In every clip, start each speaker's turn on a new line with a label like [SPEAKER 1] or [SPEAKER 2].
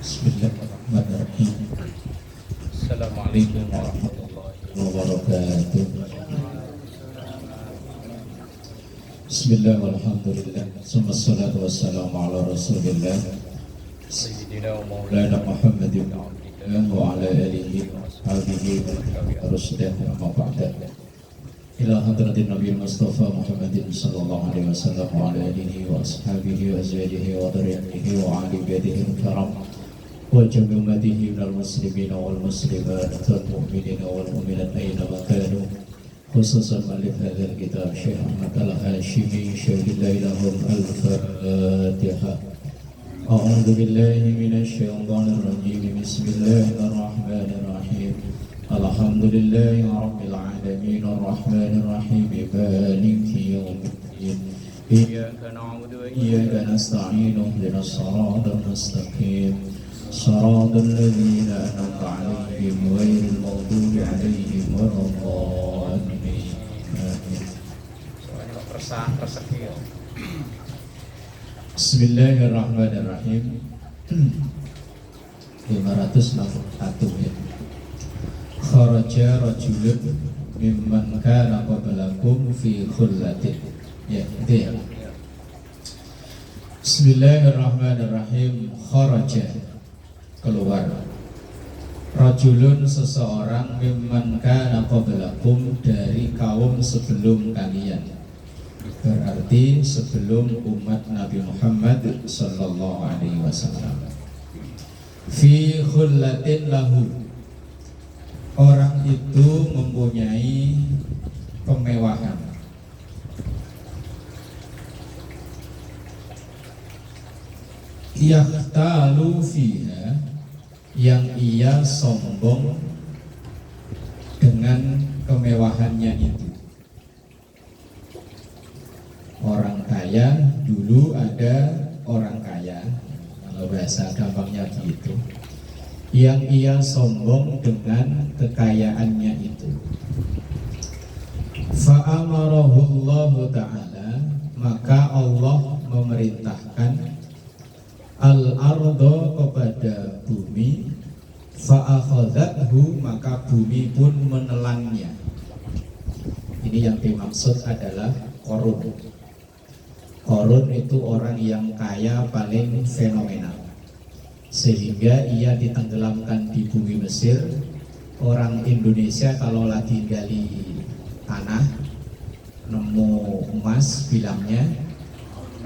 [SPEAKER 1] Bismillahirrahmanirrahim. Assalamualaikum warahmatullahi wabarakatuh. Bismillah walhamdulillah. Wassalatu wassalamu ala rasulillah Sayyidina wa maulana Muhammadin wa ala alihi wa ashabihi wa rusdah wa ba'da. Ila hadratin Nabi Mustafa Muhammadin sallallahu alaihi wasallam wa ala alihi wa ashabihi wa azwajihi wa dhurriyyatihi wa ali baitihi al-kiram wa jami' ummatihi minal muslimin wal muslimat wal mu'minin wal mu'minat aina ma kanu, khususan mu'allif hadzal kitab Syekh Ahmad Al-Hashimi syahidillahilahum al-Fatihah. A'udzu billahi minasy syaithanir rajim. Bismillahirrahmanirrahim. Alhamdulillahi rabbil alamin arrahmanir rahim maliki yaumiddin. Iyyaka na'budu wa iyyaka nasta'in ihdinas siratal mustaqim siratal ladzina an'amta 'alaihim ghairil maghdubi 'alaihim waladdallin. Bismillahirrahmanirrahim. 561 ya. Kharaja rajulun mimman kana qablakum fi khullatin. Ya, itu ya. Bismillahirrahmanirrahim. Kharaja, keluar. Rajulun, seseorang, mimman kana qablakum, dari kaum sebelum kalian. Berarti sebelum umat Nabi Muhammad sallallahu alaihi wasallam. Fi khullatin lahu, orang itu mempunyai kemewahan. Yahtalu fiha, yang ia sombong dengan kemewahannya itu. Orang kaya, dulu ada orang kaya, kalau bahasa gampangnya gitu, yang ia sombong dengan kekayaannya itu. Fa'amarahullahu ta'ala, maka Allah memerintahkan al-ardo, kepada bumi. Fa'akhadhathu, maka bumi pun menelannya. Ini yang dimaksud adalah Qarun. Qarun itu orang yang kaya paling fenomenal, sehingga ia ditenggelamkan di bumi Mesir. Orang Indonesia kalau lagi gali tanah nemu emas, bilangnya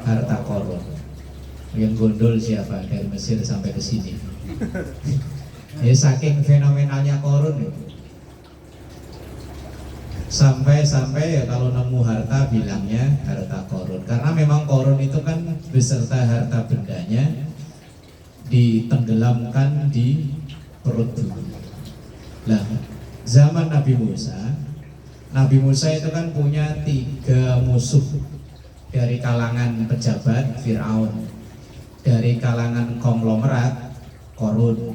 [SPEAKER 1] harta Qarun. Yang gondol siapa dari Mesir sampai ke sini? Ya, saking fenomenalnya Qarun itu. Sampai ya kalau nemu harta bilangnya harta Qarun, karena memang Qarun itu kan beserta harta bendanya ditenggelamkan di perut bumi. Nah, zaman Nabi Musa itu kan punya 3 musuh. Dari kalangan pejabat, Fir'aun. Dari kalangan konglomerat, Qarun.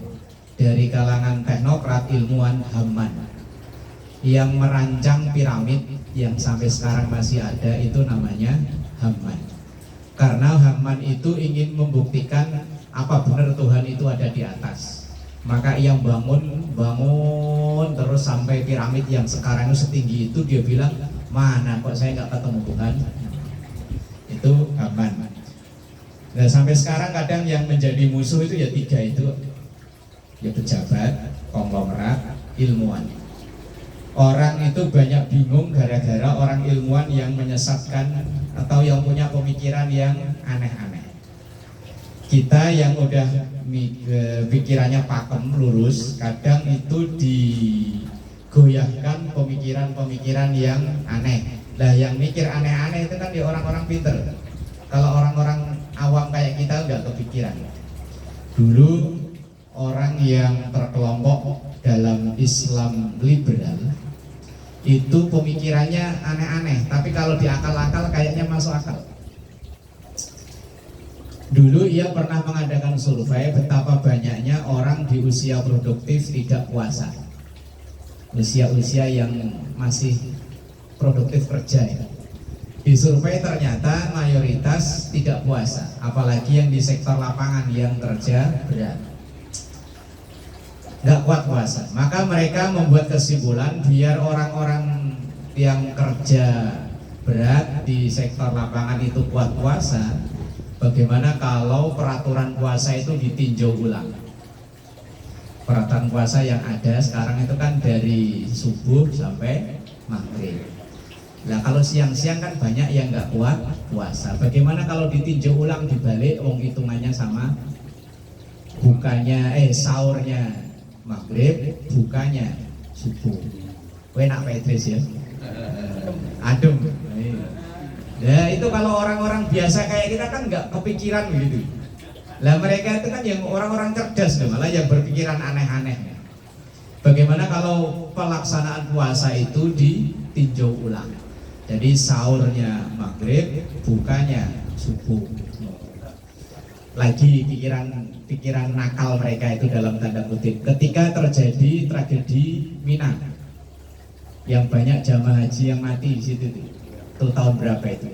[SPEAKER 1] Dari kalangan teknokrat, ilmuwan, Haman. Yang merancang piramid yang sampai sekarang masih ada itu namanya Haman. Karena Haman itu ingin membuktikan apa benar Tuhan itu ada di atas. Maka ia bangun terus sampai piramid yang sekarang itu setinggi itu. Dia bilang, mana kok saya nggak ketemu Tuhan. Itu Haman. Nah, sampai sekarang kadang yang menjadi musuh itu ya 3 itu. Ya pejabat, konglomerat, ilmuwan. Orang itu banyak bingung gara-gara orang ilmuwan yang menyesatkan atau yang punya pemikiran yang aneh-aneh. Kita yang udah pikirannya pakem, lurus, kadang itu digoyahkan pemikiran-pemikiran yang aneh. Nah, yang mikir aneh-aneh itu kan ya orang-orang pinter. Kalau orang-orang awam kayak kita nggak kepikiran. Dulu orang yang terkelompok dalam Islam liberal itu pemikirannya aneh-aneh, tapi kalau diakal-akal kayaknya masuk akal. Dulu ia pernah mengadakan survei betapa banyaknya orang di usia produktif tidak puasa. Usia-usia yang masih produktif kerja ya. Di survei ternyata mayoritas tidak puasa, apalagi yang di sektor lapangan yang kerja berat. nggak kuat puasa. Maka mereka membuat kesimpulan biar orang-orang yang kerja berat di sektor lapangan itu kuat puasa, bagaimana kalau peraturan puasa itu ditinjau ulang? Peraturan puasa yang ada sekarang itu kan dari subuh sampai maghrib. Nah kalau siang-siang kan banyak yang nggak kuat puasa. Bagaimana kalau ditinjau ulang dibalik, wong hitungannya sama, bukanya sahurnya maghrib, bukanya subuh. Enak Petris ya, adem. Nah itu kalau orang-orang biasa kayak kita kan nggak kepikiran gitu. Lah mereka itu kan yang orang-orang cerdas loh, malah yang berpikiran aneh-aneh. Bagaimana kalau pelaksanaan puasa itu ditinjau ulang? Jadi sahurnya maghrib, bukanya subuh. Lagi pikiran nakal mereka itu dalam tanda kutip. Ketika terjadi tragedi Mina, yang banyak jamaah haji yang mati di situ itu tahun berapa itu?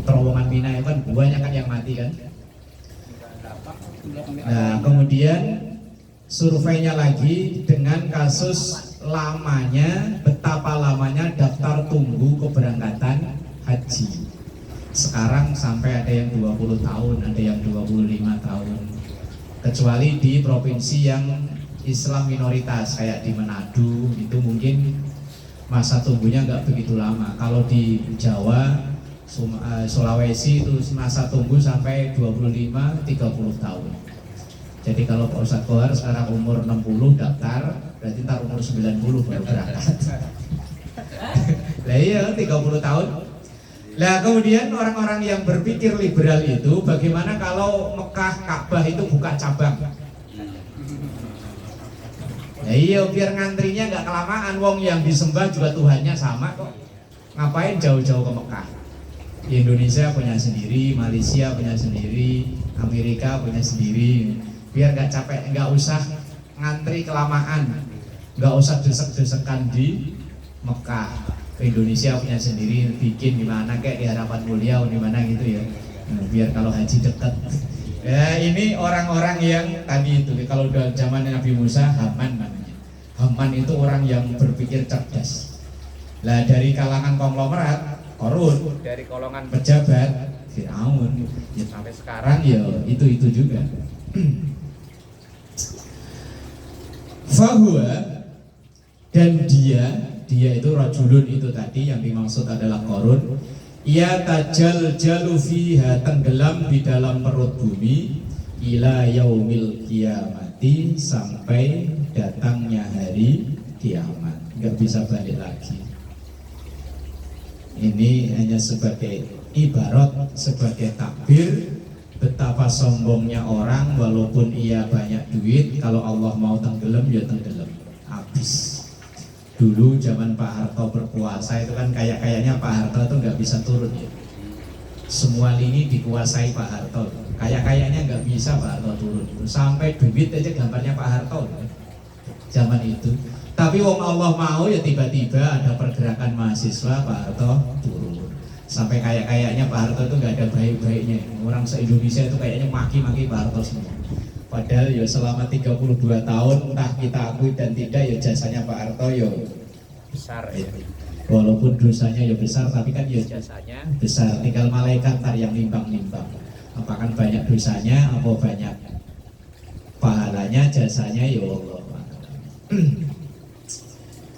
[SPEAKER 1] Terowongan Mina itu kan banyak kan yang mati kan? Nah kemudian surveinya lagi dengan kasus lamanya, betapa lamanya daftar tunggu keberangkatan haji. Sekarang sampai ada yang 20 tahun, ada yang 25 tahun. Kecuali di provinsi yang Islam minoritas kayak di Manado itu mungkin masa tunggunya nggak begitu lama. Kalau di Jawa, Sulawesi itu masa tunggu sampai 25-30 tahun. Jadi kalau Pak Ustadz Kohar sekarang umur 60 daftar, berarti ntar umur 90 baru berangkat. Lah iya 30 tahun. Lah kemudian orang-orang yang berpikir liberal itu bagaimana kalau Mekah Ka'bah itu buka cabang? Ya iya biar ngantrinya nggak kelamaan, wong yang disembah juga Tuhannya sama kok. Ngapain jauh-jauh ke Mekah? Indonesia punya sendiri, Malaysia punya sendiri, Amerika punya sendiri. Biar nggak capek, nggak usah ngantri kelamaan, nggak usah desek-desekan di Mekah. Indonesia punya sendiri, bikin di mana kayak di Harapan Mulia di mana gitu ya. Nah, biar kalau haji dekat. Ya ini orang-orang yang tadi itu kalau udah zaman Nabi Musa, Haman namanya. Haman itu orang yang berpikir cerdas. Lah dari kalangan konglomerat Korun, dari golongan pejabat Firaun, ya sampai sekarang ya itu juga. Fahuwa, dan dia itu rajulun itu tadi yang dimaksud adalah Korun. Ia tajal jalu fiha, tenggelam di dalam perut bumi, ila yaumil kiamati, sampai datangnya hari kiamat, nggak bisa balik lagi. Ini hanya sebagai ibarat, sebagai takbir betapa sombongnya orang walaupun ia banyak duit, kalau Allah mau tenggelam ya tenggelam, habis. Dulu zaman Pak Harto berkuasa itu kan kayaknya Pak Harto itu nggak bisa turun ya. Semua lini dikuasai Pak Harto. Kayaknya nggak bisa Pak Harto turun. Sampai duit aja gambarnya Pak Harto zaman itu. Tapi wong Allah mau ya tiba-tiba ada pergerakan mahasiswa, Pak Harto turun. Sampai kayaknya Pak Harto itu nggak ada baik-baiknya. Orang se-Indonesia itu kayaknya maki-maki Pak Harto semua. Padahal ya selama 32 tahun entah kita akui dan tidak ya jasanya Pak Harto ya besar ya. Walaupun dosanya ya besar tapi kan ya jasanya besar. Tinggal malaikat tar yang nimbang-nimbang. Apakah banyak dosanya apa banyak pahalanya, jasanya ya Allah.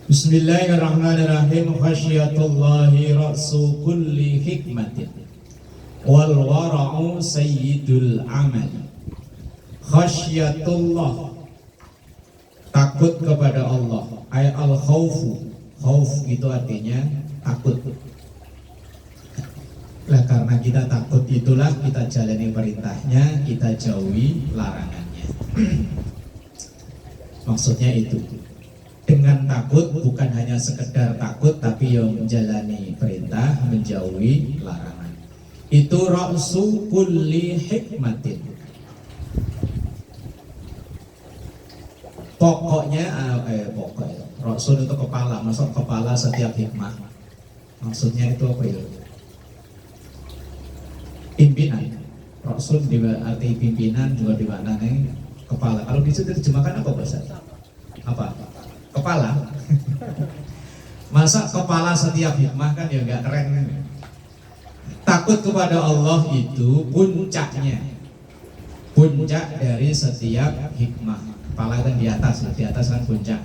[SPEAKER 1] Bismillahirrahmanirrahim. Khasyatullahi ra'su kulli hikmatin wal wara'u sayyidul amal. Khasyatullah, takut kepada Allah. Ayat al-khawfu, khawf itu artinya takut. Lah karena kita takut itulah kita jalani perintahnya, kita jauhi larangannya. Maksudnya itu. Dengan takut bukan hanya sekedar takut tapi yang menjalani perintah, menjauhi larangan. Itu ra'su kulli hikmatin. Pokoknya Rasul itu kepala, maksud kepala setiap hikmah. Maksudnya itu apa ya? Pimpinan. Rasul juga arti pimpinan juga dimaknai kepala. Kalau di situ terjemahkan apa bahasa? Apa? Kepala. Masa kepala setiap hikmah kan ya nggak keren kan? Takut kepada Allah itu puncaknya, puncak dari setiap hikmah. Kepala kan di atas kan puncak.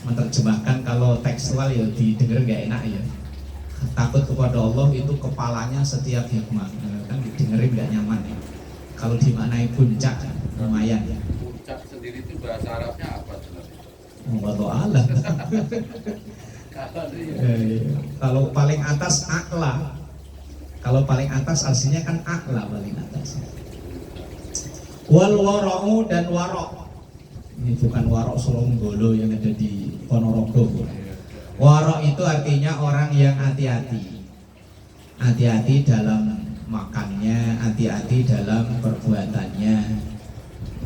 [SPEAKER 1] Menerjemahkan kalau tekstual ya didengar nggak enak ya. Takut kepada Allah itu kepalanya setiap hikmah, kan didengerin nggak nyaman ya. Kalau dimaknai puncak lumayan ya.
[SPEAKER 2] Puncak sendiri itu bahasa Arabnya apa sebenarnya?
[SPEAKER 1] Wallahu a'lam. Kalau paling atas akla. Kalau paling atas aslinya kan akla paling atas. Wal wara'u dan warok. Ini bukan warok Solombolo yang ada di Ponorogo. Warok itu artinya orang yang hati-hati. Hati-hati dalam makannya, hati-hati dalam perbuatannya.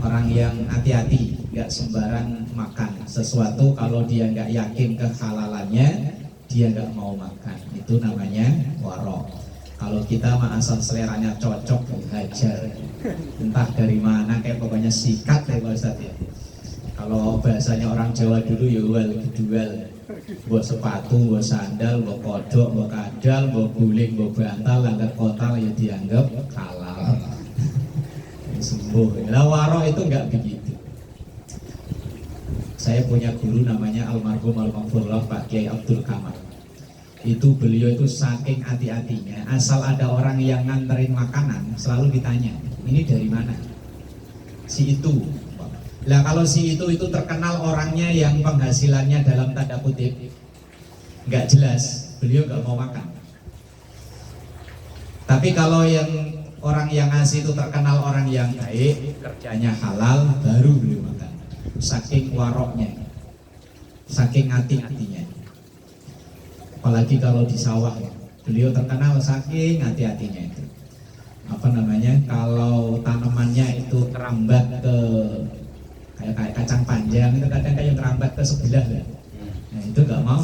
[SPEAKER 1] Orang yang hati-hati, nggak sembarang makan sesuatu kalau dia nggak yakin kehalalannya, dia nggak mau makan. Itu namanya warok. Kalau kita mah asal seleranya cocok, hajar. Entah dari mana, kayak pokoknya sikat ya Pak Ustadz ya. Kalau bahasanya orang Jawa dulu ya wal dual. Buat sepatu, buat sandal, buat kodok, buat kadal, buat guling, buat bantal, langgar kotal ya dianggap halal. Sembuh. Lah warok itu nggak begitu. Saya punya guru namanya almarhum almarhumullah Pak Kiai Abdul Kamal. Itu beliau itu saking hati-hatinya, asal ada orang yang nganterin makanan selalu ditanya, ini dari mana? Si itu. Lah kalau si itu terkenal orangnya yang penghasilannya dalam tanda kutip nggak jelas, beliau nggak mau makan. Tapi kalau yang orang yang ngasih itu terkenal orang yang baik, kerjanya halal, baru beliau makan. Saking waroknya, saking hati-hatinya. Apalagi kalau di sawah, beliau terkenal saking hati-hatinya itu. Apa namanya? Kalau tanamannya itu kerambat ke kayak kacang panjang itu kadang kayak kerambat ke sebelah ya. Nah itu nggak mau.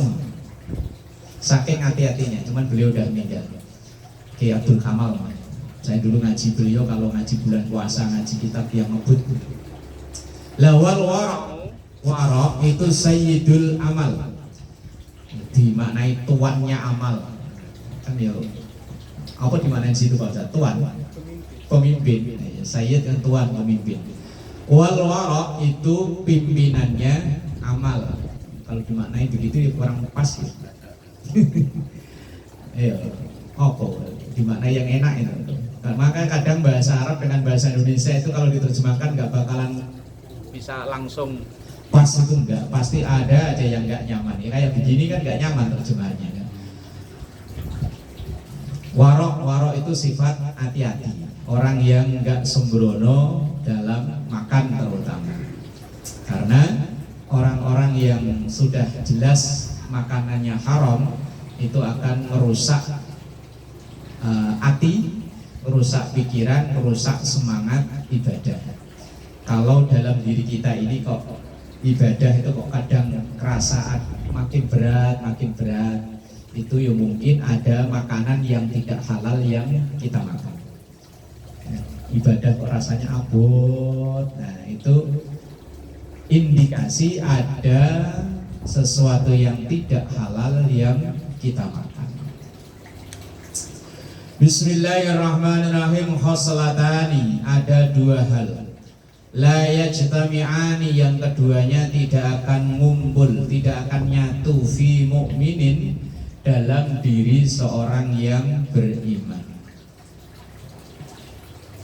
[SPEAKER 1] Saking hati-hatinya, cuman beliau udah meninggal. Kiai Abdul Kamal. Saya dulu ngaji beliau kalau ngaji bulan puasa, ngaji kitab yang ngebut. Lawal warok itu sayyidul amal. Dimaknai tuannya amal kan ya, apa dimaknai situ Pak Ustaz? Tuan, pemimpin. Sayyid kan tuan, pemimpin. Wal warok itu pimpinannya amal. Kalau dimaknai begitu ya kurang pas ya. Apa dimaknai yang enak itu. Maka kadang bahasa Arab dengan bahasa Indonesia itu kalau diterjemahkan nggak bakalan bisa langsung pas, itu enggak, pasti ada aja yang enggak nyaman ya, kayak begini kan enggak nyaman terjemahannya kan? Warok itu sifat hati-hati, orang yang enggak sembrono dalam makan terutama, karena orang-orang yang sudah jelas makanannya haram itu akan merusak hati, merusak pikiran, merusak semangat ibadah. Kalau dalam diri kita ini kok ibadah itu kok kadang kerasa makin berat, itu ya mungkin ada makanan yang tidak halal yang kita makan. Ibadah kok rasanya abot, nah itu indikasi ada sesuatu yang tidak halal yang kita makan. Bismillahirrahmanirrahim. Khosalatani, ada dua hal. La yajtami'ani, yang keduanya tidak akan ngumpul, tidak akan nyatu fi mu'minin, dalam diri seorang yang beriman.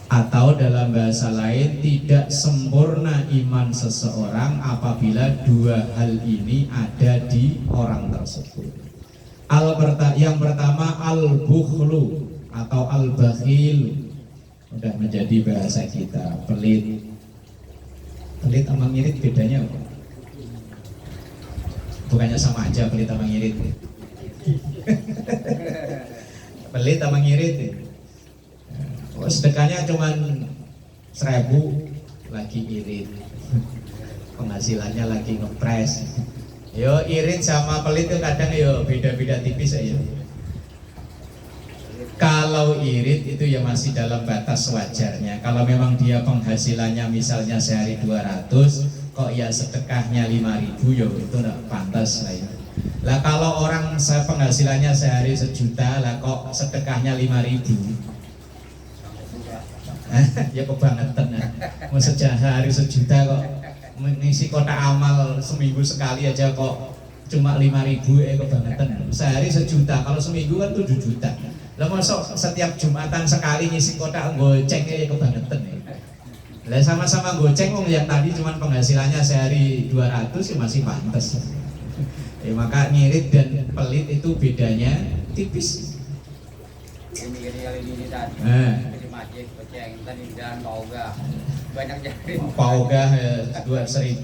[SPEAKER 1] Atau dalam bahasa lain, tidak sempurna iman seseorang apabila dua hal ini ada di orang tersebut. Yang pertama al-bukhlu atau al-bakhil, sudah menjadi bahasa kita, pelit. Pelit sama ngirit bedanya apa? Bukannya sama aja pelit sama ngirit. Pelit sama ngirit. Sedekahnya cuman 1.000 lagi irit. Penghasilannya lagi ngepres. Yo irit sama pelit itu kadang yo beda-beda tipis aja. Kalau irit itu ya masih dalam batas wajarnya. Kalau memang dia penghasilannya misalnya sehari 200, kok ya sedekahnya 5.000, ya itu enggak pantas lah ya. Lah kalau orang penghasilannya sehari 1 juta, lah kok sedekahnya 5.000, ya kebangetan ya. Mau sehari 1 juta kok mengisi kotak amal seminggu sekali aja kok cuma 5.000, kebangetan. Sehari 1 juta, kalau seminggu kan 7 juta. Lah masuk setiap Jumatan sekali ngisi kotak goceng, ya kebangetan ya. Lah sama-sama goceng, yang tadi cuma penghasilannya sehari 200 ya masih pantas. Maka ngirit dan pelit itu bedanya tipis.
[SPEAKER 3] Ini tadi. Masjid goceng tadi dan pauga. Banyak jadi.
[SPEAKER 1] Pauga 2.000,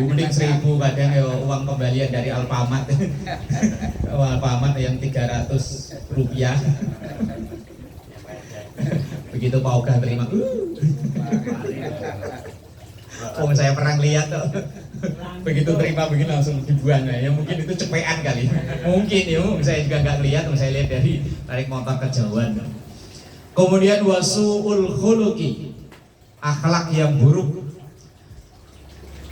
[SPEAKER 1] mending 1.000 kadang ya uang kembalian dari Alfamart. Alfamart yang 300 rupiah. Begitu pauga terima. Oh, saya pernah lihat tuh. Begitu terima begini langsung dibuang ya. Mungkin itu cepean kali. Mungkin ya, saya juga nggak lihat, saya lihat dari tarik motor kejauhan. Kemudian wasu'ul khuluqi, akhlak yang buruk.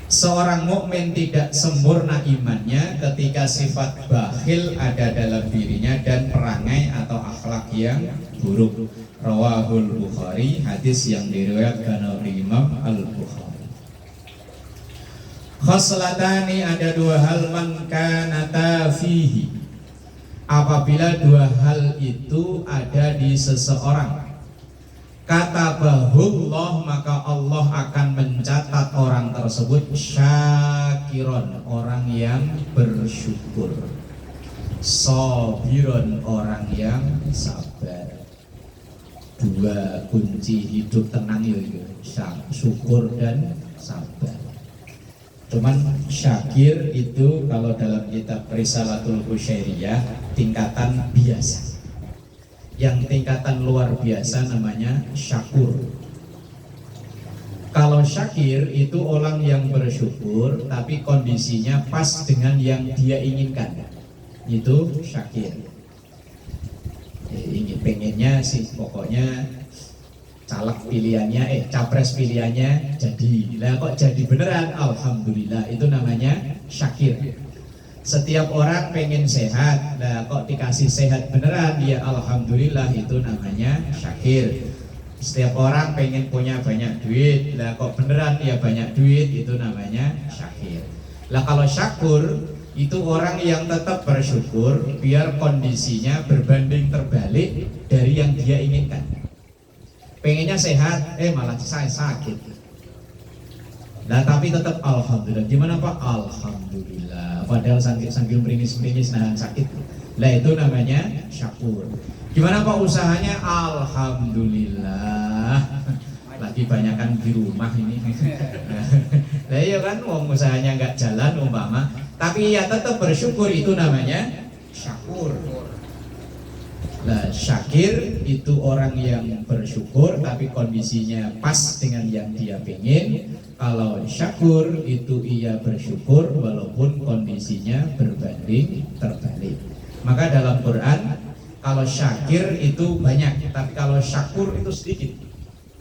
[SPEAKER 1] Seorang mukmin tidak sempurna imannya ketika sifat bakhil ada dalam dirinya dan perangai atau akhlak yang buruk. Rawahul Bukhari, hadis yang diriwayatkan oleh Imam Al-Bukhari. Khoslatani, ada 2 hal man kanata fihi, apabila 2 hal itu ada di seseorang, katabahullah, maka Allah akan mencatat orang tersebut syakiron, orang yang bersyukur, sabiron, orang yang sabar. 2 kunci hidup tenang ya, syukur dan sabar. Cuman syakir itu kalau dalam kitab Risalatul Qusyairiyah tingkatan biasa. Yang tingkatan luar biasa namanya syakur. Kalau syakir itu orang yang bersyukur tapi kondisinya pas dengan yang dia inginkan, itu syakir. Ingin pengennya sih pokoknya caleg pilihannya, capres pilihannya jadi. Lah kok jadi beneran, alhamdulillah, itu namanya syakir. Setiap orang pengen sehat, lah kok dikasih sehat beneran, ya alhamdulillah, itu namanya syakir. Setiap orang pengen punya banyak duit, lah kok beneran ya banyak duit, itu namanya syakir. Lah kalau syakur itu orang yang tetap bersyukur biar kondisinya berbanding terbalik dari yang dia inginkan. Pengennya sehat, malah saya sakit. Nah tapi tetap alhamdulillah. Gimana Pak? Alhamdulillah. Padahal sambil meringis-meringis nahan sakit. Lah itu namanya syakur. Gimana Pak usahanya? Alhamdulillah. Lagi banyakan di rumah ini. Lah iya kan, wong usahanya nggak jalan umpama, tapi ya tetap bersyukur, itu namanya syakur. Nah, syakir itu orang yang bersyukur tapi kondisinya pas dengan yang dia pengen. Kalau syakur itu ia bersyukur walaupun kondisinya berbanding terbalik. Maka dalam Quran kalau syakir itu banyak, tapi kalau syakur itu sedikit.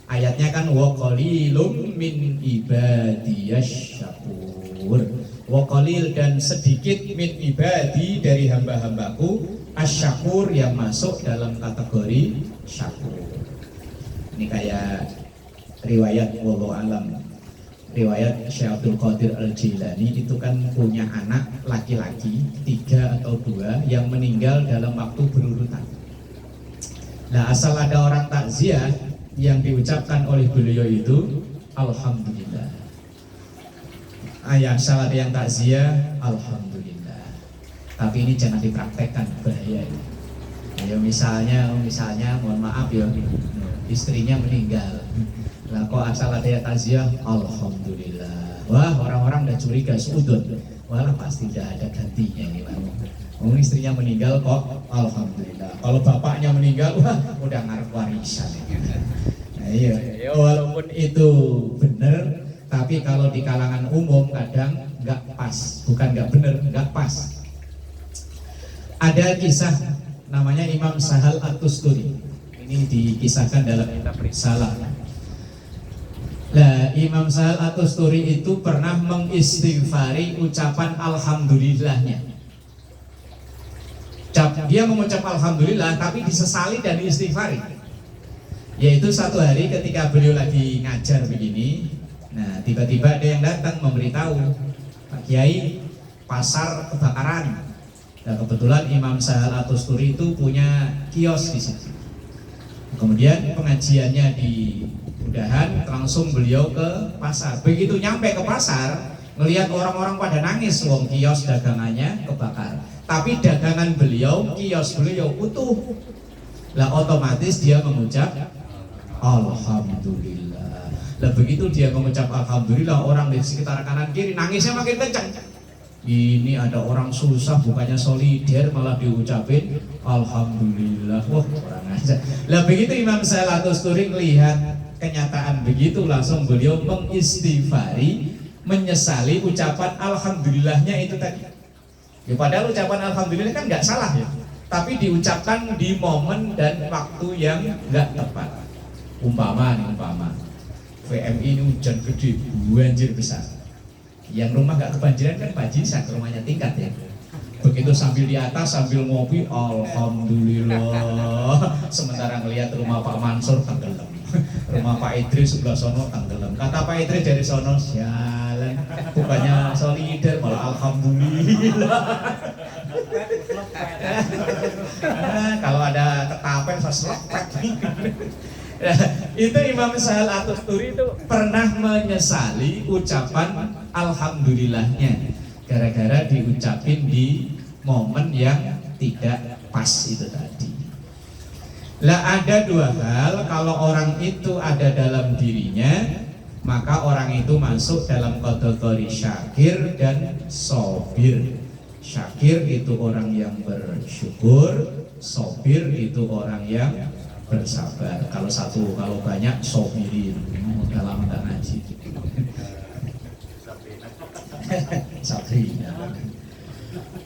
[SPEAKER 1] Ayatnya kan wa qalilum min ibadiyasy syakur. Wa qalil, dan sedikit, min ibadi, dari hamba-hambaku, asyakur, yang masuk dalam kategori syakur. Ini kayak riwayat wallahu alam, riwayat Syekh Abdul Qadir Al-Jilani itu kan punya anak laki-laki 3 atau 2 yang meninggal dalam waktu berurutan. Nah asal ada orang takziah, yang diucapkan oleh beliau itu alhamdulillah. Asal ada yang takziah, alhamdulillah. Tapi ini jangan dipraktekkan, bahaya. Ya misalnya mohon maaf ya, istrinya meninggal. Lah kok asal ada yang takziah, alhamdulillah. Wah, orang-orang udah curiga, seudon. Wah, pasti tidak ada gantinya ini. Istrinya meninggal kok alhamdulillah. Kalau bapaknya meninggal, wah udah ngarep warisan. Nah, iya, walaupun itu benar, tapi kalau di kalangan umum kadang nggak pas. Bukan nggak benar, nggak pas. Ada kisah namanya Imam Sahal At-Tusturi. Ini dikisahkan dalam kitab Risalah. Nah, Imam Sahal At-Tusturi itu pernah mengistighfari ucapan alhamdulillahnya. Dia mengucap alhamdulillah tapi disesali dan diistighfari. Yaitu satu hari ketika beliau lagi ngajar begini, nah tiba-tiba ada yang datang memberitahu, Pak Kiai, pasar kebakaran. Nah, kebetulan Imam Sahal At-Tusturi itu punya kios di situ. Kemudian pengajiannya di udahan, langsung beliau ke pasar. Begitu nyampe ke pasar, melihat orang-orang pada nangis, wong kios dagangannya kebakar. Tapi dagangan beliau, kios beliau utuh. Lah otomatis dia mengucap alhamdulillah. Lah begitu dia mengucap alhamdulillah, orang di sekitar kanan kiri nangisnya makin kencang. Ini ada orang susah bukannya solider malah diucapin alhamdulillah. Wah, orang aja. Lah begitu Imam Sahal At-Tusturi melihat kenyataan begitu, langsung beliau mengistighfari, menyesali ucapan alhamdulillahnya itu tadi. Ya, padahal ucapan alhamdulillah kan nggak salah ya, tapi diucapkan di momen dan waktu yang nggak tepat. Umpama VMI ini hujan gede, banjir besar. Yang rumah nggak kebanjiran kan bajisan, rumahnya tingkat ya. Begitu sambil di atas sambil ngopi, alhamdulillah. Sementara ngelihat rumah Pak Mansur tenggelam, rumah Pak Idris sebelah sono tenggelam. Kata Pak Idris dari sono, jalan bukannya solider malah alhamdulillah. Kalau ada ketapen saya selepet. Itu Imam Sahal At-Tusturi itu pernah menyesali ucapan alhamdulillahnya gara-gara diucapin di momen yang tidak pas itu tadi. Lah ada dua hal, kalau orang itu ada dalam dirinya, maka orang itu masuk dalam kategori syakir dan sobir. Syakir itu orang yang bersyukur, sobir itu orang yang bersabar. Kalau banyak sobirin, dalam nggak ngaji. Sabrina.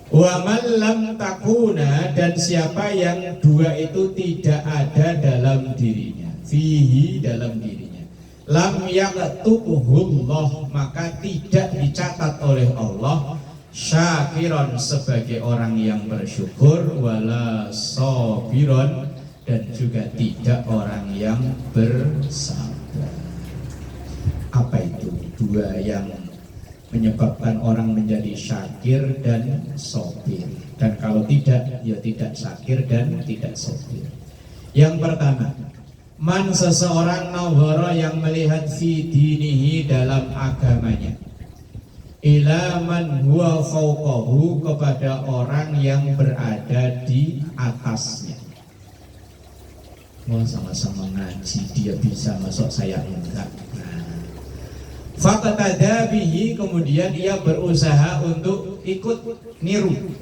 [SPEAKER 1] Wa man lam takuna, dan siapa yang dua itu tidak ada dalam dirinya, fihi dalam dirinya, lam yaktubuhullah, maka tidak dicatat oleh Allah syakiron sebagai orang yang bersyukur, wala sabiron, dan juga tidak orang yang bersabar. Apa itu dua yang menyebabkan orang menjadi syakir dan sobir? Dan kalau tidak, ya tidak syakir dan tidak sobir. Yang pertama, man seseorang nawara yang melihat fi dinihi dalam agamanya, ila man huwa fauqahu, kepada orang yang berada di atasnya. Wah, sama-sama ngaji, dia bisa masuk saya enggak. Faqtada bihi, kemudian ia berusaha untuk ikut niru,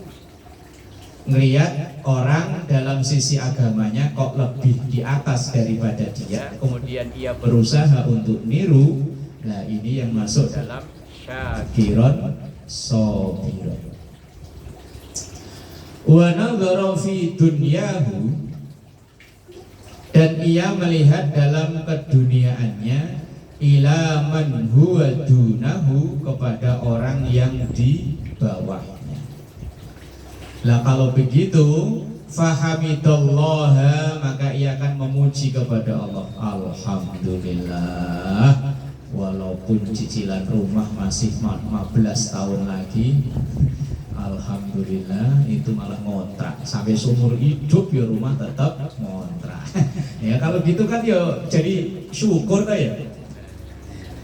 [SPEAKER 1] ngelihat orang dalam sisi agamanya kok lebih di atas daripada dia, kemudian ia berusaha untuk niru. Nah, ini yang masuk dalam syakiron sobiron. Wa nadhara fi dunyahu, dan ia melihat dalam keduniaannya, ila man huwa dunahu, kepada orang yang di bawahnya. Lah kalau begitu, fahamidallaha, maka ia akan memuji kepada Allah. Alhamdulillah, walaupun cicilan rumah masih 15 tahun lagi, alhamdulillah, itu malah ngontrak sampai seumur hidup, ya rumah tetap ngontrak. Ya kalau gitu kan ya jadi syukur kan ya.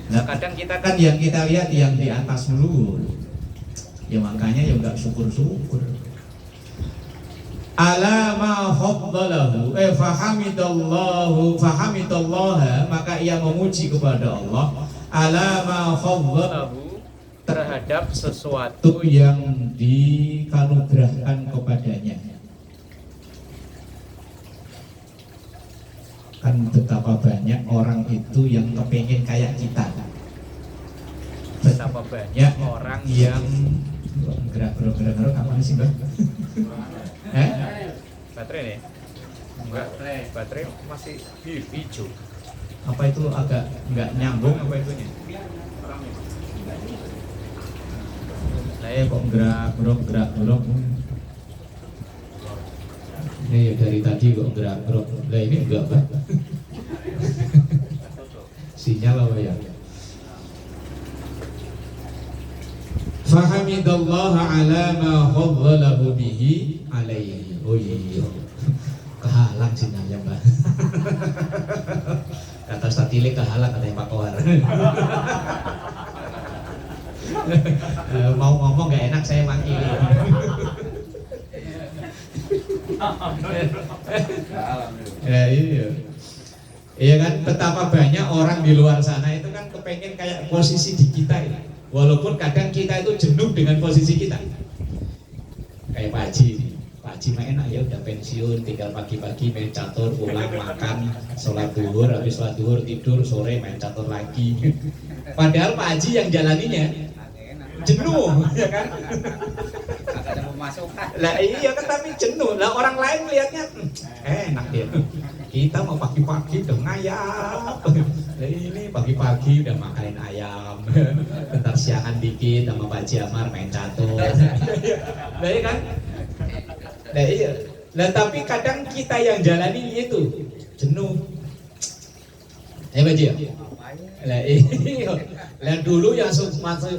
[SPEAKER 1] Nah kadang kita kan yang kita lihat yang di atas dulu, ya makanya ya nggak syukur-syukur. Ala ma faddalahu, fahamidallaha, maka ia memuji kepada Allah. Ala ma faddalahu, terhadap sesuatu yang dikanugerahkan kepadanya. Kan betapa banyak orang itu yang kepengen kayak kita. Betapa banyak orang yang gerak-gerak kapan sih, Mbak? Baterai nih? Enggak, baterai masih hijau. Apa itu agak nggak nyambung apa itunya? Saya kok gerak. Ini ya dari tadi kok gerak. Lah ini enggak, Pak. Sinyal apa ya? Fahamidallaha ala ma faddalahu bihi alaihi. Oh iya. Kehalang sinyalnya, Mbak. Kata statile kehalang katanya Pak Kohar. Mau ngomong gak enak saya wakili. Ya iya. Iya kan, betapa banyak orang di luar sana itu kan kepengen kayak posisi di kita ini. Walaupun kadang kita itu jenuh dengan posisi kita. Kayak Pak Haji mah enak ya, udah pensiun, tinggal pagi-pagi main catur, pulang makan, sholat duhur, habis sholat duhur tidur, sore main catur lagi. Padahal Pak Haji yang jalaninya jenuh, ya kan?
[SPEAKER 3] Ada pemasukan.
[SPEAKER 1] Lah iya kan, tapi jenuh. Lah orang lain melihatnya enak dia. Kita mau pagi-pagi udah ngayap. Lah ini pagi-pagi udah makanin ayam. Bentar siangan dikit sama Pak Jamar main catur. Lah iya kan? Lah iya. Lah tapi kadang kita yang jalani itu jenuh. Pak Ji. Lah iya. Lah dulu yang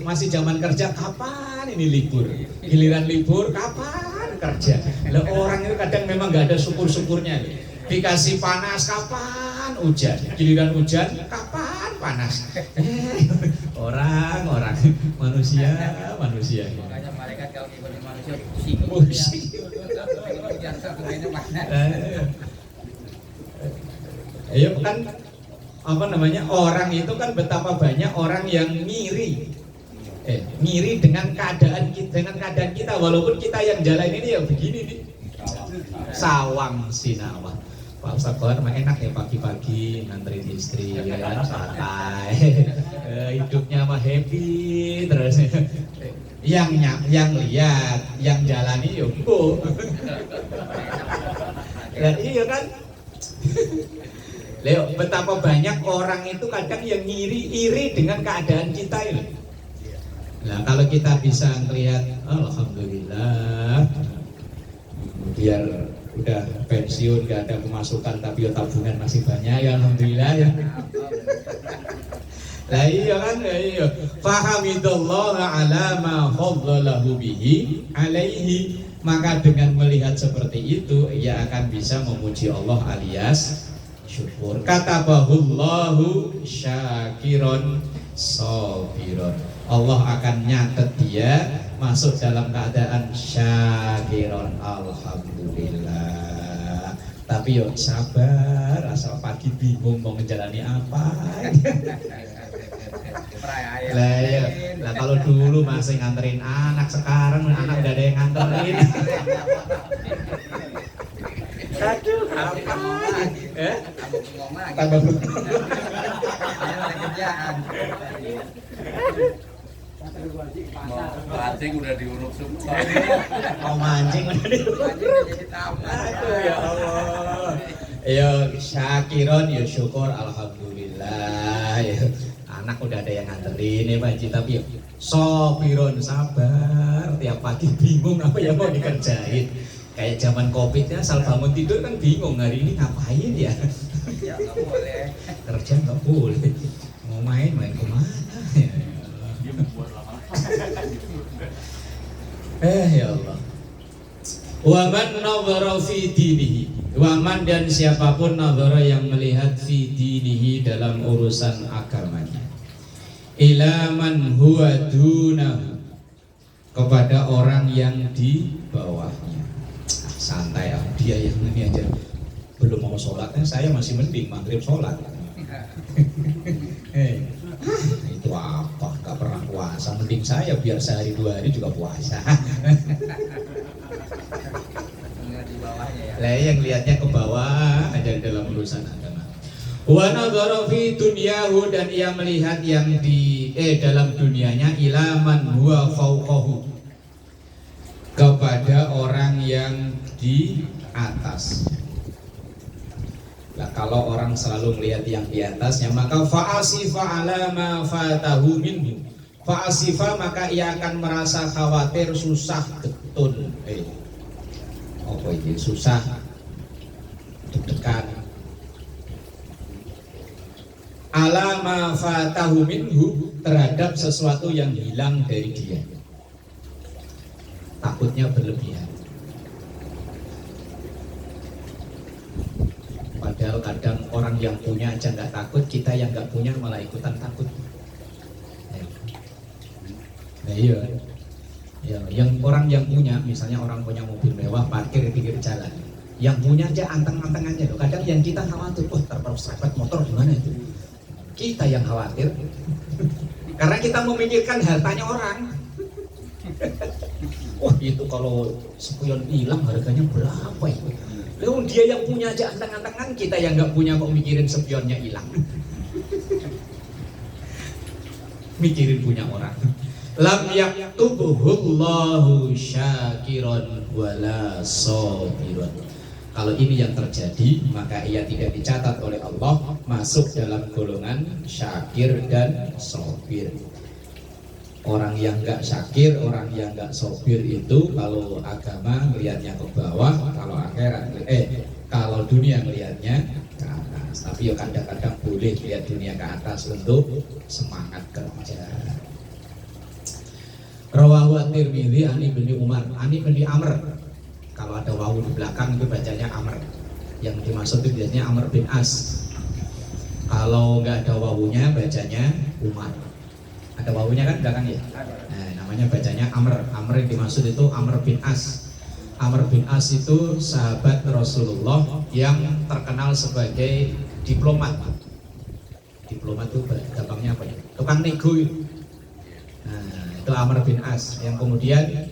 [SPEAKER 1] masih zaman kerja, kapan ini libur? Giliran libur kapan kerja? Lah orang itu kadang memang nggak ada syukur-syukurnya. Dikasih panas kapan hujan? Giliran hujan kapan panas? Orang manusia.
[SPEAKER 3] Makanya malaikat kalau tiba di manusia pusing.
[SPEAKER 1] Iya kan, apa namanya, orang itu kan betapa banyak orang yang ngiri dengan keadaan kita, walaupun kita yang jalan ini ya begini nih, sawang sinawang. Pak Ustadz Kohar mah enak ya, pagi-pagi nganterin istri ya kan, santai, hidupnya mah happy terus. Yang lihat, yang jalani yuk. Ya iya kan. Leo, betapa banyak orang itu kadang yang iri dengan keadaan kita ini. Nah kalau kita bisa melihat, alhamdulillah, biar udah pensiun gak ada pemasukan tapi tabungan masih banyak ya, alhamdulillah ya. Lah iya kan, iya. Fahamidallaha ala ma faddalahu bihi alaihi. Maka dengan melihat seperti itu, ia akan bisa memuji Allah alias syukur. Katabahullahu syakiron sabiron. Allah akan nyatet dia masuk dalam keadaan syakiron, alhamdulillah. Tapi yo sabar, asal pagi bingung mau menjalani apa. Lah kalau dulu masih nganterin anak, sekarang anak udah ada yang nganterin. Aduh, apa? Tambah
[SPEAKER 3] kerjaan.
[SPEAKER 2] Mancing udah diuruk semua.
[SPEAKER 1] Mau mancing udah diuruk. Aduh ya Allah. Ya syakiron, ya syukur, alhamdulillah. Ya, anak udah ada yang nganterin ya Pak Haji, tapi ya sobiron, sabar. Tiap pagi bingung apa yang mau dikerjain. Kayak zaman Covid ya, asal bangun tidur kan bingung hari ini ngapain ya.
[SPEAKER 3] Ya nggak boleh.
[SPEAKER 1] Kerja nggak boleh. Mau main kemana? Ya Allah. Waman nadhara fi dinihi. Waman dan siapapun nadhara yang melihat fi dinihi dalam urusan agamanya. Ila man huwa dunahu, kepada orang yang di bawahnya. Santai ya, dia yang ini aja belum mau sholat, saya masih mending maghrib sholat. Itu apa? Gak pernah puasa, mending saya biar sehari 2 hari juga puasa. Lah yang lihatnya ke bawah aja dalam urusan agama. Wa nadhara fi dunyahu, dan ia melihat yang di dalam dunianya, ilaman huwa fauqahu, kepada orang yang di atas. Nah, kalau orang selalu melihat yang di atasnya, maka fa'asifa ala ma fatahu minhu. Fa'asifa, maka ia akan merasa khawatir, susah, getun. Apa ini? Susah, deg-degan. Ala ma fatahu minhu, terhadap sesuatu yang hilang dari dia. Takutnya berlebihan. Padahal kadang orang yang punya aja nggak takut, kita yang nggak punya malah ikutan takut. Nah, iya. Ya, yang orang yang punya, misalnya orang punya mobil mewah parkir di pinggir jalan, yang punya aja anteng-antengannya loh. Kadang yang kita khawatir, terperosrat motor gimana itu? Kita yang khawatir, karena kita memikirkan hartanya orang. Wah, itu kalau spion hilang harganya berapa itu? Lalu dia yang punya aja anteng-antengan, kita yang nggak punya kok mikirin spionnya hilang. Mikirin punya orang. Lam yaktubuhullahu syakiron wala sabiron. Kalau ini yang terjadi, maka ia tidak dicatat oleh Allah masuk dalam golongan syakir dan sabir. Orang yang nggak syakir, orang yang nggak sabir itu kalau agama melihatnya ke bawah, kalau akhirat, kalau dunia melihatnya ke atas. Tapi ya kadang-kadang boleh lihat dunia ke atas untuk semangat kerja. Rawahu at-Tirmidzi an Ibnu Umar, an Ibnu Amr. Kalau ada wawu di belakang itu bacanya Amr. Yang dimaksud itu biasanya Amr bin As. Kalau nggak ada wawunya bacanya Umar. Ada wawunya kan belakang ya? Nah, namanya bacanya Amr. Amr yang dimaksud itu Amr bin As. Amr bin As itu sahabat Rasulullah yang terkenal sebagai diplomat. Diplomat itu gampangnya apa ya? Tukang nego. Nah, itu Amr bin As yang kemudian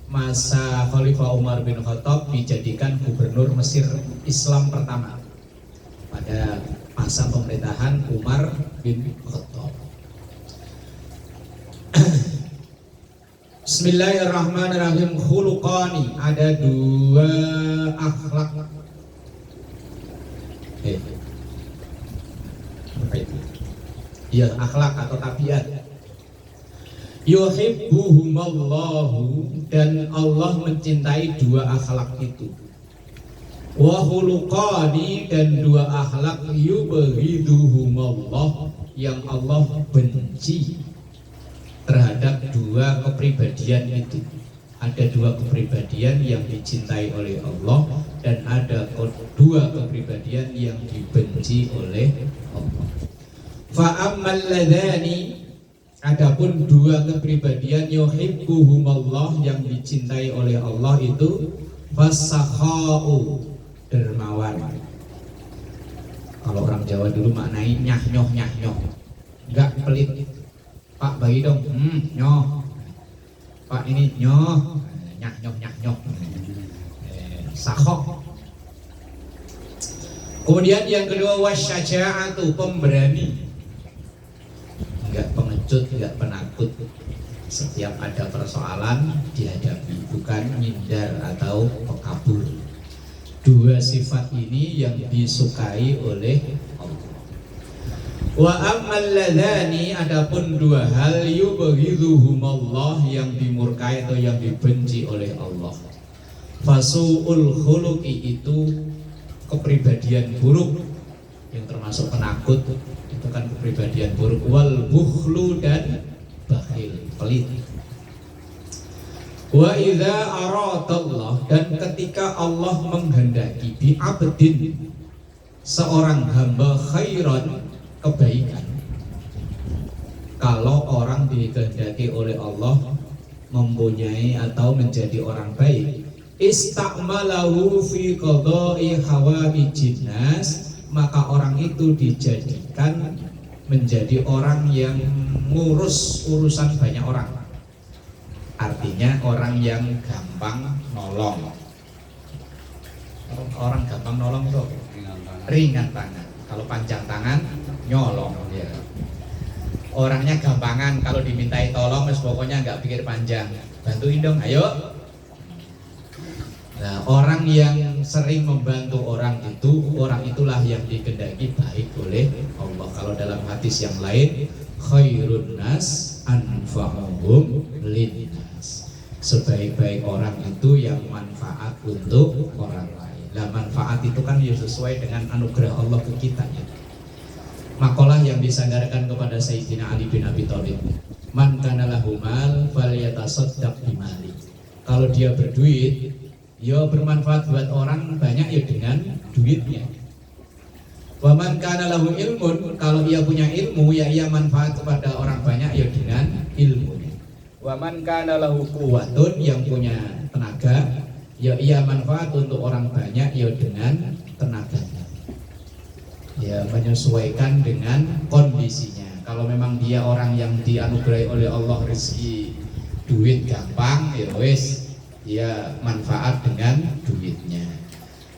[SPEAKER 1] masa Khalifah Umar bin Khattab dijadikan gubernur Mesir Islam pertama pada masa pemerintahan Umar bin Khattab. Bismillahirrahmanirrahim. Khuluqani, ada dua akhlak. Apa itu? Ya, akhlak atau tabiat. Yuhibbuhumallahu, dan Allah mencintai dua akhlak itu. Wa khuluqani, dan dua akhlak yubghiduhumallah, yang Allah benci terhadap dua kepribadian itu. Ada dua kepribadian yang dicintai oleh Allah dan ada dua kepribadian yang dibenci oleh Allah. Fa ammal ladzani, adapun dua kepribadian yuhibbuhumallah yang dicintai oleh Allah itu fasakhau, dermawan. Kalau orang Jawa dulu maknai nyah-nyoh, enggak pelit. Pak bagi dong, nyoh. Pak ini nyoh, nyah-nyoh. Sakhok. Kemudian yang kedua wasyaja'atu, pemberani. Enggak pengecut, enggak penakut. Setiap ada persoalan dihadapi, bukan nyindar atau pekabur. Dua sifat ini yang disukai oleh Allah. Wa ammal ladzani, adapun dua hal yubghiduhumallah, yang dimurkai atau yang dibenci oleh Allah. Fasu'ul khuluqi, itu kepribadian buruk yang termasuk penakut, itu kan kepribadian buruk. Wal bukhlu, dan bakhil, pelit. Wa idza aradallah, dan ketika Allah menghendaki bi abdin, seorang hamba, khairan, kebaikan. Kalau orang dikehendaki oleh Allah mempunyai atau menjadi orang baik, istakmalahu fi qada'i hawaijin nas, maka orang itu dijadikan menjadi orang yang ngurus urusan banyak orang. Artinya orang yang gampang nolong. Orang gampang nolong itu ringan tangan. Kalau panjang tangan nyolong ya. Orangnya gampangan, kalau dimintai tolong mas pokoknya nggak pikir panjang, bantuin dong, ayo. Nah, orang yang sering membantu orang itulah yang dikehendaki baik oleh Allah. Kalau dalam hadis yang lain, khairun nas anfa'uhum linnas. Sebaik-baik orang itu yang manfaat untuk orang lain. Nah, manfaat itu kan ya sesuai dengan anugerah Allah ke kita ya. Makalah yang disandarkan kepada Sayyidina Ali bin Abi Thalib, man kana lahu mal falyatasaddaq bimali. Kalau dia berduit, ya bermanfaat buat orang banyak ya dengan duitnya. Wa man kana lahu ilmun, kalau ia punya ilmu ya ia manfaat kepada orang banyak ya dengan ilmunya. Wa man kana lahu quwwatun, yang punya tenaga ya ia manfaat untuk orang banyak ya dengan tenaganya. Ya menyesuaikan dengan kondisinya. Kalau memang dia orang yang dianugerahi oleh Allah rezeki duit gampang ya wis, dia manfaat dengan duitnya.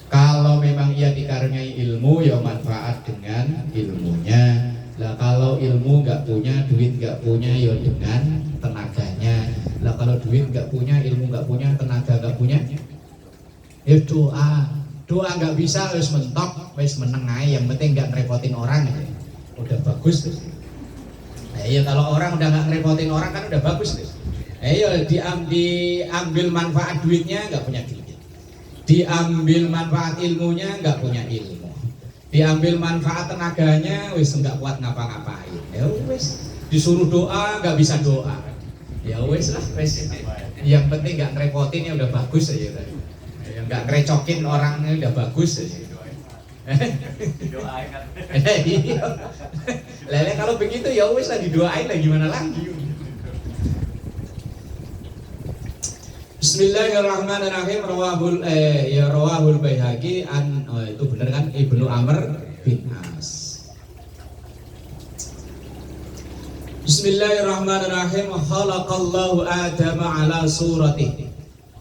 [SPEAKER 1] Kalau memang ia dikaruniai ilmu ya manfaat dengan ilmunya. Lah kalau ilmu nggak punya, duit nggak punya ya dengan tenaganya. Lah kalau duit nggak punya, ilmu nggak punya, tenaga nggak punya, ya doa nggak bisa, wis mentok, wis meneng ae, yang penting nggak ngerepotin orang aja. Udah bagus tuh. Nah, iya kalau orang udah nggak ngerepotin orang kan udah bagus tuh. Ayo diambil manfaat duitnya nggak punya duit, diambil manfaat ilmunya nggak punya ilmu, diambil manfaat tenaganya wis nggak kuat ngapa-ngapain. Ya wis disuruh doa nggak bisa doa. Ya wis lah wis. Yang penting nggak ngerepotin ya udah bagus aja. Nggak ngerecokin orangnya udah bagus aja.
[SPEAKER 3] Doain kan.
[SPEAKER 1] Lele kalau begitu ya wis lah didoain lah, gimana lagi. Bismillahirrahmanirrahim. Rawahul Baihaqi an, itu benar kan, Ibnu Amr bin As. Bismillahirrahmanirrahim. Khalaqallahu Adama ala suratihi.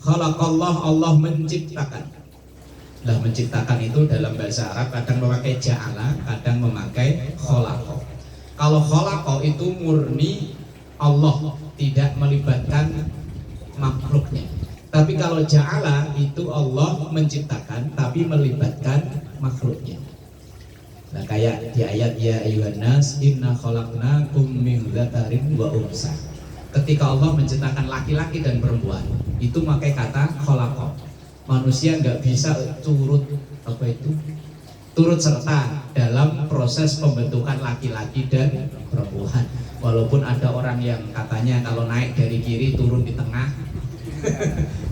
[SPEAKER 1] Khalaqallah, Allah menciptakan. Nah, menciptakan itu dalam bahasa Arab kadang memakai ja'ala, kadang memakai khalaqa. Kalau khalaqa itu murni Allah, tidak melibatkan makhluknya. Tapi kalau ja'ala itu Allah menciptakan tapi melibatkan makhluknya. Nah, kayak di ayat ya ayyuhan nas inna khalaqnakum min dzakarin wa unsa. Ketika Allah menciptakan laki-laki dan perempuan, itu pakai kata khalaqa. Manusia nggak bisa turut serta dalam proses pembentukan laki-laki dan perempuan. Walaupun ada orang yang katanya kalau naik dari kiri turun di tengah,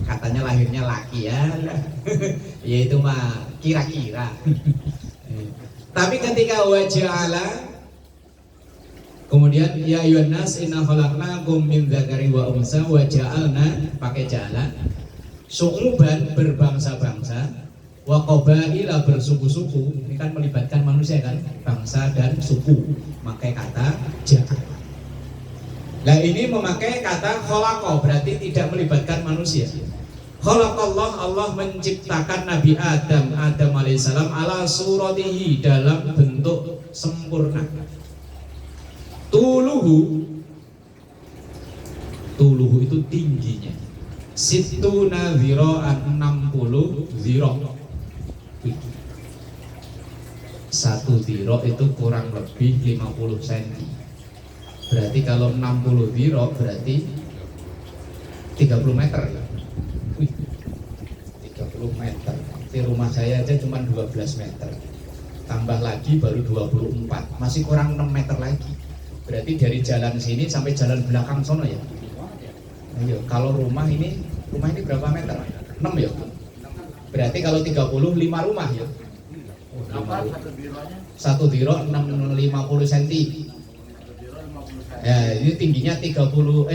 [SPEAKER 1] katanya lahirnya laki ya, yaitu mah kira-kira. Tapi ketika waja'ala, kemudian ya ayyuhan nas inna khalaqnakum min dzakarin wa unsa wa ja'alna, pakai ja'ala, su'uban berbangsa-bangsa, wa qabaila bersuku-suku. Ini kan melibatkan manusia kan, bangsa dan suku, pakai kata ja'ala. Nah ini memakai kata khalaqa, berarti tidak melibatkan manusia. Khalaqallah, Allah menciptakan Nabi Adam alaihissalam ala suratihi, dalam bentuk sempurna. Tuluhu itu tingginya situna zira'an, 60 zira'. Satu zira' itu kurang lebih 50 cm. Berarti kalau 60 zira' berarti 30 meter ya. 30 meter. Di rumah saya aja cuma 12 meter. Tambah lagi baru 24. Masih kurang 6 meter lagi. Berarti dari jalan sini sampai jalan belakang sono ya. Ayo, kalau rumah ini berapa meter? 6 ya. Berarti kalau 30 5 rumah ya. Satu zira' 50 cm. Ya, ini tingginya 60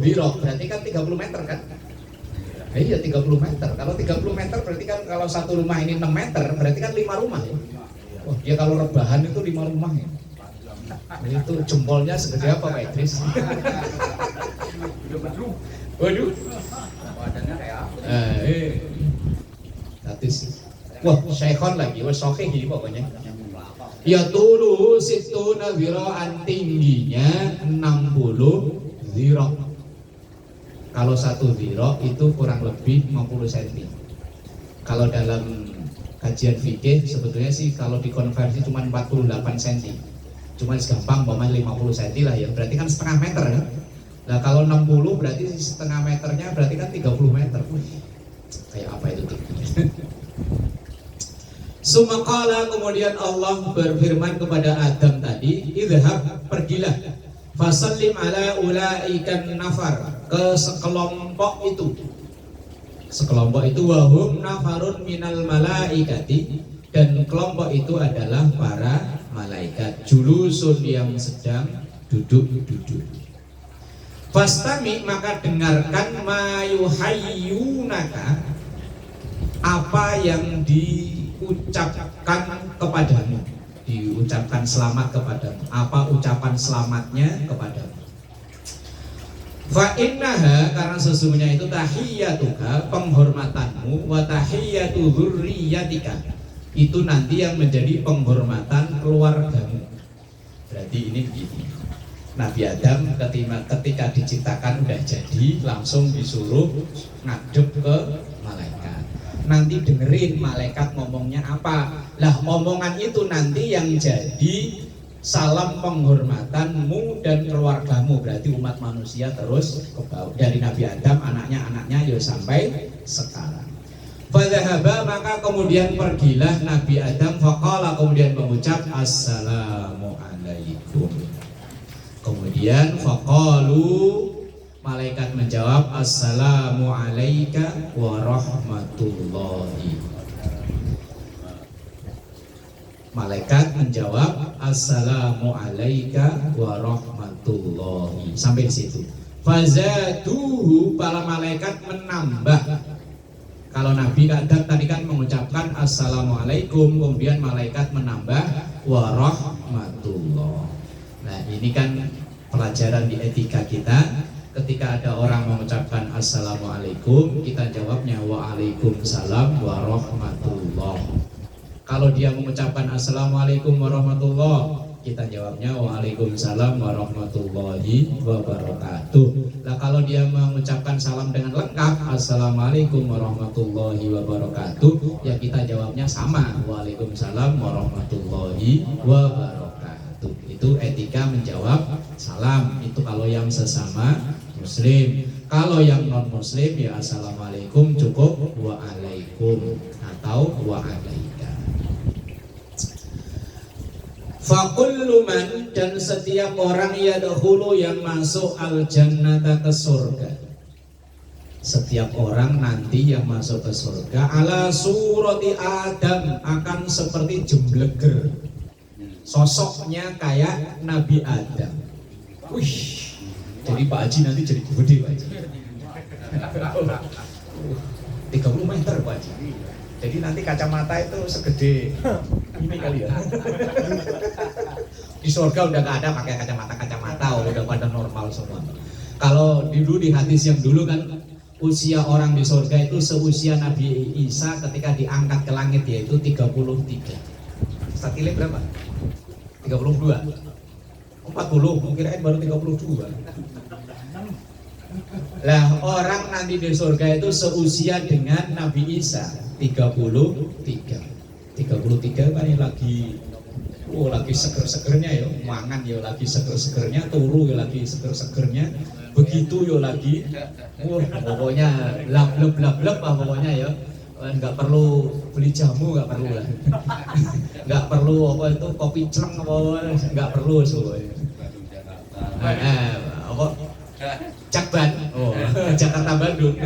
[SPEAKER 1] zira', berarti kan 30 meter kan? Iya 30 meter. Kalau 30 meter berarti kan kalau satu rumah ini 6 meter, berarti kan 5 rumah ya. Oh, ya kalau rebahan itu 5 rumah ya. Itu jempolnya segede apa Pak Idris? Waduh.
[SPEAKER 3] Badannya kayak apa?
[SPEAKER 1] Wah, syekhon lagi, wah sokeh gini pokoknya. Ya tulu situna zira'an, tingginya 60 zira'. Kalau satu zira' itu kurang lebih 50 cm. Kalau dalam kajian fikih sebetulnya sih kalau dikonversi cuma 48 cm. Cuma gampang umpamanya 50 cm lah ya. Berarti kan setengah meter kan. Nah kalau 60 berarti setengah meternya berarti kan 30 meter. Wih, kayak apa itu tingginya? Sumakala kemudian Allah berfirman kepada Adam tadi, idhab, pergilah, fasallim ala ulaikan nafar, ke sekelompok itu. Sekelompok itu wahum nafarun minal malaikati, dan kelompok itu adalah para malaikat, julusun yang sedang duduk-duduk. Fastami, maka dengarkan, mayuhayyunaka, apa yang diucapkan kepadamu, diucapkan selamat kepadamu, apa ucapan selamatnya kepadamu. Fa innaha, karena sesungguhnya itu tahiyyatuka, penghormatanmu, wa tahiyyatu dzurriyyatika, itu nanti yang menjadi penghormatan keluargamu. Berarti ini begini, Nabi Adam ketika diciptakan udah jadi, langsung disuruh ngadep ke malaikat. Nanti dengerin malaikat ngomongnya apa. Lah omongan itu nanti yang jadi salam penghormatanmu dan keluargamu. Berarti umat manusia terus ke bawah, dari Nabi Adam, anaknya ya sampai sekarang. Fadhahaba, maka kemudian pergilah Nabi Adam, faqala, kemudian mengucap assalamu alaikum. Kemudian faqalu, malaikat menjawab assalamu alaika wa rahmatullahi. Malaikat menjawab assalamu alaika wa rahmatullahi. Sampai di situ. Fazaduhu, para malaikat menambah. Kalau Nabi Adam tadi kan mengucapkan assalamualaikum, kemudian malaikat menambah wa rahmatullah. Nah ini kan pelajaran di etika kita. Ketika ada orang mengucapkan assalamualaikum, kita jawabnya waalaikumsalam warahmatullah. Kalau dia mengucapkan assalamualaikum warahmatullah, kita jawabnya waalaikumsalam warahmatullahi wabarakatuh. Nah kalau dia mengucapkan salam dengan lengkap assalamualaikum warahmatullahi wabarakatuh, ya kita jawabnya sama, waalaikumsalam warahmatullahi wabarakatuh. Itu etika menjawab salam. Itu kalau yang sesama muslim. Kalau yang non muslim ya assalamualaikum cukup waalaikum atau waalaika. Fakullu man, dan setiap orang yadkhulu, yang masuk al jannata, ke surga. Setiap orang nanti yang masuk ke surga ala surati Adam, akan seperti jembleger. Sosoknya kayak Nabi Adam. Wih, jadi Pak Haji nanti jadi gede Pak Haji. 30 meter Pak Haji. Jadi nanti kacamata itu segede ini kali ya. Di surga udah gak ada pakai kacamata, udah pada normal semua. Kalau dulu di hadis yang dulu kan, usia orang di surga itu seusia Nabi Isa ketika diangkat ke langit, yaitu 33. Statilnya berapa? 32. 40, mungkin baru 32. Lah orang nanti di surga itu seusia dengan Nabi Isa, 33 kan ini lagi seger-segernya ya, mangan ya lagi seger-segernya, turu ya lagi seger-segernya, begitu ya lagi pokoknya blab pokoknya ya. Nggak perlu beli jamu, nggak perlu lah. Nggak perlu apa itu kopi celeng apa, nggak perlu semuanya. Apa Cakban, Jakarta Bandung.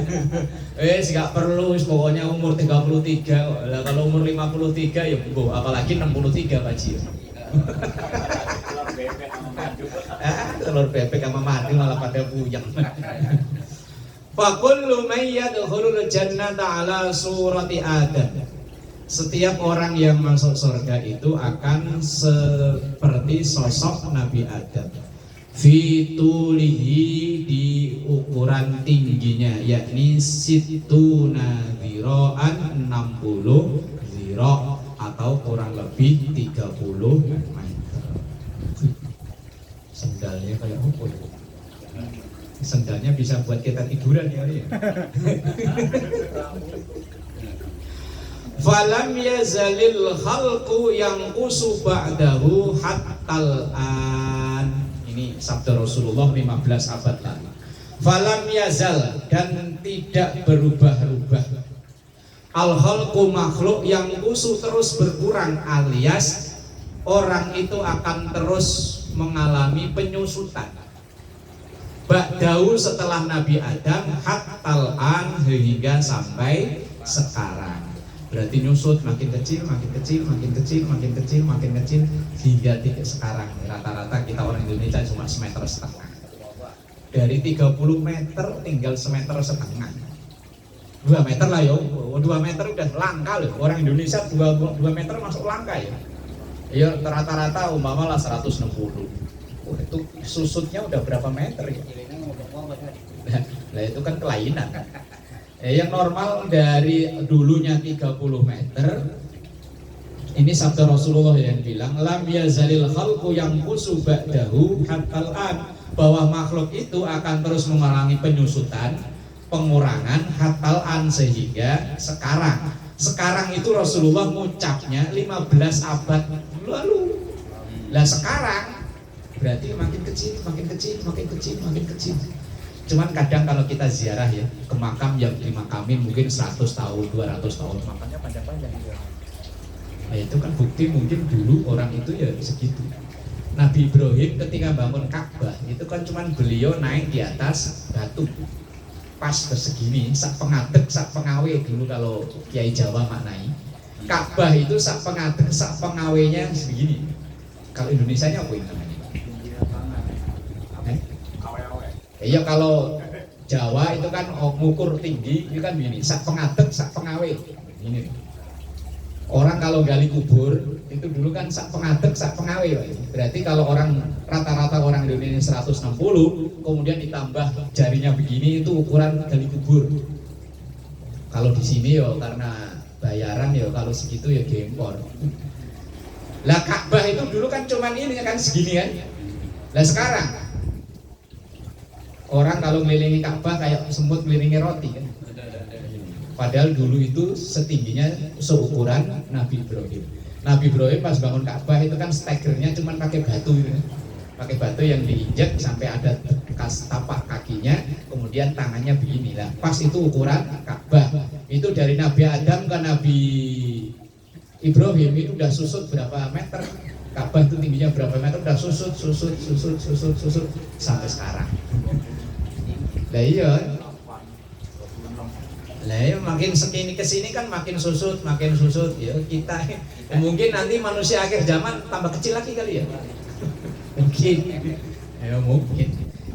[SPEAKER 1] Nggak perlu, pokoknya umur 33. Lah kalau umur 53 ya bu, apalagi 63 Pak Ji. Telur bebek sama madu malah pada puyeng. Fakullu man yadkhulul jannata ala surati Adam. Setiap orang yang masuk surga itu akan seperti sosok Nabi Adam. Fitulihi, di ukuran tingginya, yakni situna dhira'an, 60 dhira' atau kurang lebih 30 meter. Sendalnya kayak apa ya? Sendalnya bisa buat kita tiduran ya. Falam yazalil khalqu yanqusu ba'dahu hattal an. Ini sabda Rasulullah 15 abad lalu. Falam yazal, dan tidak berubah-ubah. Al khalqu makhluk yang kusu terus berkurang, alias orang itu akan terus mengalami penyusutan. Ba'dahu, setelah Nabi Adam, hattal an, hingga sampai sekarang. Berarti nyusut makin kecil, makin kecil, makin kecil, makin kecil, makin kecil, hingga titik sekarang. Rata-rata kita orang Indonesia cuma semeter setengah. Dari 30 meter tinggal semeter setengah. 2 meter lah yo, 2 meter udah langka loh. Orang Indonesia 2 meter masuk langka ya. Ya rata-rata umpama lah 160. Oh, itu susutnya udah berapa meter ya? Nah itu kan kelainan. Yang normal dari dulunya 30 meter. Ini sabda Rasulullah yang bilang lam yazalil khalqu yanqusu ba'dahu hattal an, bahwa makhluk itu akan terus mengalami penyusutan, pengurangan hattal an, sehingga sekarang itu Rasulullah mengucapnya 15 abad lalu. Lah sekarang berarti makin kecil, makin kecil, makin kecil, makin kecil. Cuman kadang kalau kita ziarah ya ke makam yang dimakamin mungkin 100 tahun, 200 tahun, makamnya panjang-panjang gitu. Nah itu kan bukti mungkin dulu orang itu ya segitu. Nabi Ibrahim ketika bangun Ka'bah itu kan cuman beliau naik di atas batu pas persegini, sak pengadek, sak pengawe dulu kalau Kiai Jawa maknai. Ka'bah itu sak pengadek, sak pengawenya segini. Kalau Indonesianya apa ini namanya? Iya kalau Jawa itu kan ngukur tinggi itu kan begini, sak pengadek, sak pengawe. Ini. Orang kalau gali kubur itu dulu kan sak pengadek, sak pengawe. Berarti kalau orang rata-rata orang Indonesia 160, kemudian ditambah jarinya begini, itu ukuran gali kubur. Kalau di sini yo karena bayaran yo kalau segitu ya gempor. Lah Ka'bah itu dulu kan cuman ini kan segini kan. Lah sekarang orang kalau ngelilingi Ka'bah kayak semut ngelilingi roti kan. Padahal dulu itu setingginya seukuran Nabi Ibrahim. Nabi Ibrahim pas bangun Ka'bah itu kan stegernya cuma pakai batu gitu. Pakai batu yang diinjek sampai ada bekas tapak kakinya, kemudian tangannya begini lah. Pas itu ukuran Ka'bah. Itu dari Nabi Adam ke Nabi Ibrahim itu udah susut berapa meter. Ka'bah itu tingginya berapa meter, udah susut sampai sekarang. Lah iya. Lah ya makin sekini kesini kan makin susut ya kita mungkin nanti manusia akhir zaman tambah kecil lagi kali ya. Mungkin ya mungkin.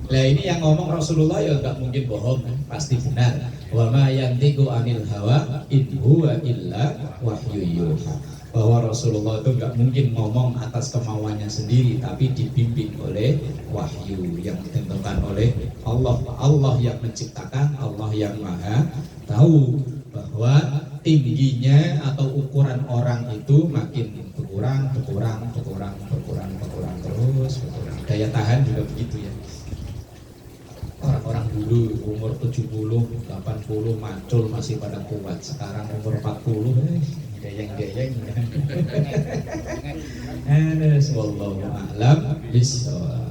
[SPEAKER 1] Lah ini yang ngomong Rasulullah ya nggak mungkin bohong, pasti benar. Wa ma yantiqu anil hawa in huwa illa wahyu yuha. Bahwa Rasulullah itu nggak mungkin ngomong atas kemauannya sendiri, tapi dibimbing oleh wahyu yang ditentukan oleh Allah. Allah yang menciptakan, Allah yang maha tahu bahwa tingginya atau ukuran orang itu makin berkurang terus. Daya tahan juga begitu ya. Orang-orang dulu umur 70, 80 macul masih pada kuat. Sekarang umur 40 gayeng-gayeng. Wallahu a'lam bishawab.